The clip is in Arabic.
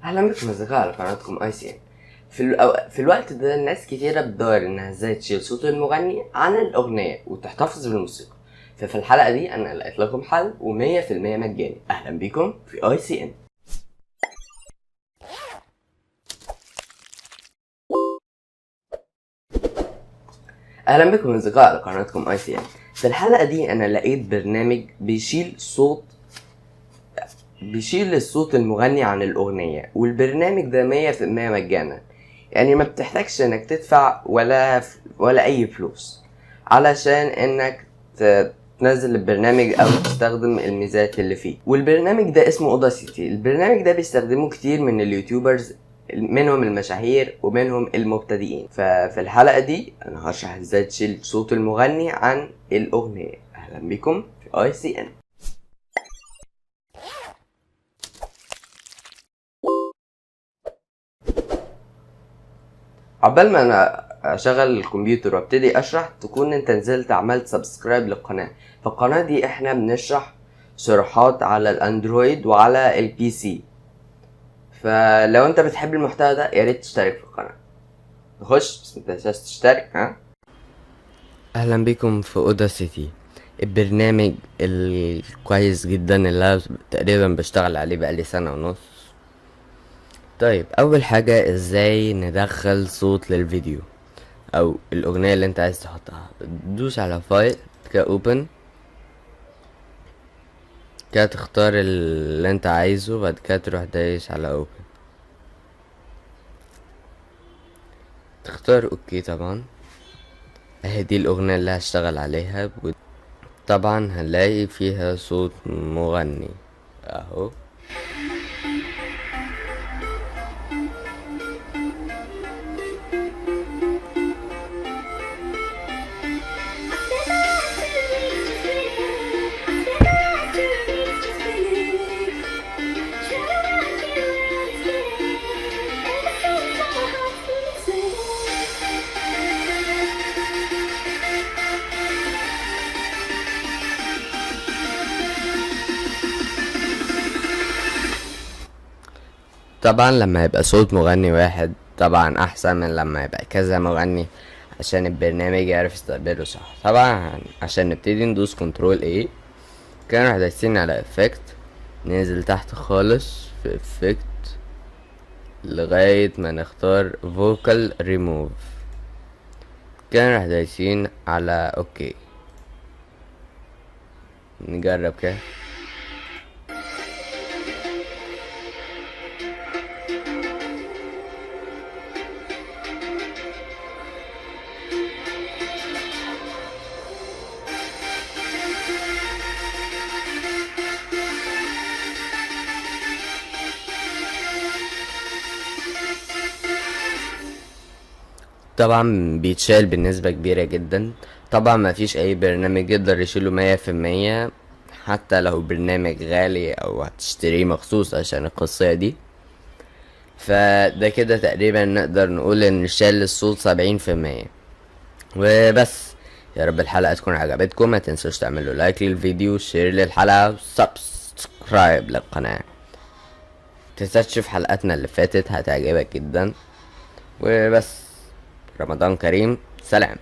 اهلا بكم اصدقاء على قناتكم اي سي ان. في الوقت ده ناس كتيرة بتدور انها ازاي تشيل صوت المغني عن الاغنية وتحتفظ بالموسيقى. ففي الحلقة دي انا لقيت لكم حل و100% مجاني. اهلا بكم في اي سي ان. اهلا بكم اصدقاء على قناتكم اي سي ان. في الحلقة دي انا لقيت برنامج بيشيل الصوت المغني عن الأغنية، والبرنامج ده 100% مجانا. يعني ما بتحتاجش انك تدفع ولا اي فلوس علشان انك تنزل البرنامج او تستخدم الميزات اللي فيه. والبرنامج ده اسمه اوداسيتي. البرنامج ده بيستخدمه كتير من اليوتيوبرز، منهم المشاهير ومنهم المبتدئين. ففي الحلقة دي انا هشرح ازاي تشيل صوت المغني عن الأغنية. اهلا بكم في اي سي ان. عقبال ما انا اشغل الكمبيوتر وابتدي اشرح تكون انت نزلت عملت سبسكرايب للقناة. فالقناة دي احنا بنشرح شروحات على الاندرويد وعلى البي سي. فلو انت بتحب المحتوى ده يا ريت تشترك في القناة. نخش بس متنساش تشترك ها. اهلا بكم في اوداسيتي، البرنامج الكويس جدا اللي أنا تقريبا بشتغل عليه بقالي سنة ونص. طيب اول حاجة ازاي ندخل صوت للفيديو او الاغنية اللي انت عايز تحطها. تدوس على فايل كده اوبن، كده تختار اللي انت عايزه، بعد كده تروح دايس على اوبن، تختار اوكي. طبعا اهي دي الاغنية اللي هشتغل عليها. طبعا هنلاقي فيها صوت مغني اهو. طبعا لما يبقى صوت مغني واحد طبعا احسن من لما يبقى كذا مغني، عشان البرنامج يعرف يستقبله صح. طبعا عشان نبتدي ندوس كنترول ايه، كده نروح دايسين على افكت، ننزل تحت خالص في افكت لغاية ما نختار vocal remove، كده نروح دايسين على اوكي. نجرب كده. طبعا بيتشال بنسبة كبيرة جدا. طبعا ما فيش اي برنامج يقدر يشيله 100%، حتى لو برنامج غالي او هتشتريه مخصوص عشان القصة دي. فده كده تقريبا نقدر نقول ان شال الصوت 70%. وبس، يا رب الحلقة تكون عجبتكم. ما تنسوش تعملوا لايك للفيديو، شير للحلقة، وسبسكرايب للقناة. متنساش تشوف حلقاتنا اللي فاتت هتعجبك جدا. وبس، رمضان كريم، سلام.